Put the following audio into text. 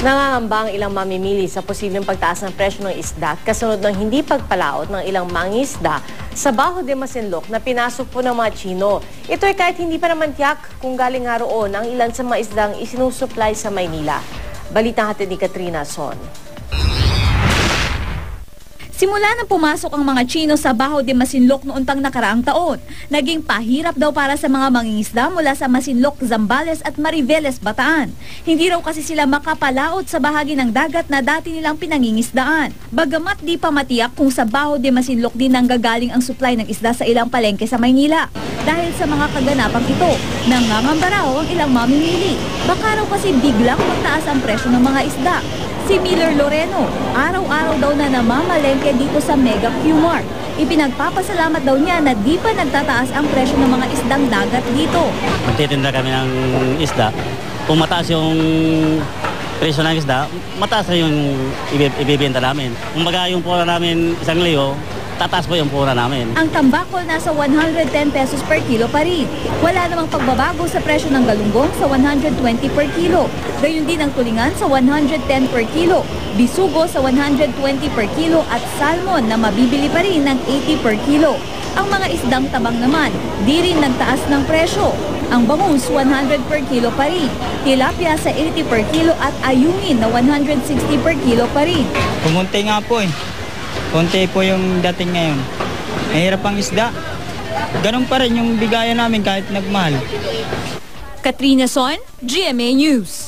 Nangangamba ang ilang mamimili sa posibleng pagtaas ng presyo ng isda kasunod ng hindi pagpalaot ng ilang mangingisda sa Bajo de Masinloc na pinasok po ng mga Chino. Ito ay kahit hindi pa naman tiyak kung galing nga roon ang ilan sa mga isdang isinusupply sa Maynila. Balitang hatid ni Katrina Son. Simula nang pumasok ang mga Chino sa Bajo de Masinloc noong nakaraang taon, naging pahirap daw para sa mga mangingisda mula sa Masinloc, Zambales at Mariveles, Bataan. Hindi raw kasi sila makapalaot sa bahagi ng dagat na dati nilang pinangingisdaan. Bagamat di pa matiyak kung sa Bajo de Masinloc din nanggagaling ang supply ng isda sa ilang palengke sa Maynila. Dahil sa mga kaganapang ito, nangangamba raw ang ilang mamimili. Baka raw kasi biglang magtaas ang presyo ng mga isda. Si Miller Loreno, araw-araw daw na namamalengke dito sa Mega Q-Mart. Ipinagpapasalamat daw niya na di pa nagtataas ang presyo ng mga isdang dagat dito. Magtitinda kami ng isda. Kung mataas yung presyo ng isda, mataas na yung ibibenta namin. Kung baga yung pura namin 1 liyo, tataas po yung pura namin. Ang tambakol nasa 110 pesos per kilo pa rin. Wala namang pagbabago sa presyo ng galunggong sa 120 per kilo. Gayon din ang tulingan sa 110 per kilo, bisugo sa 120 per kilo at salmon na mabibili pa rin ng 80 per kilo. Ang mga isdang tabang naman, di rin nagtaas ng presyo. Ang bangus 100 per kilo pa rin, tilapia sa 80 per kilo at ayungin na 160 per kilo pa rin. Pumunti nga po eh. Konti po yung dating ngayon. Mahirap ang isda. Ganun pa rin yung bigayan namin kahit nagmahal. Katrina Son, GMA News.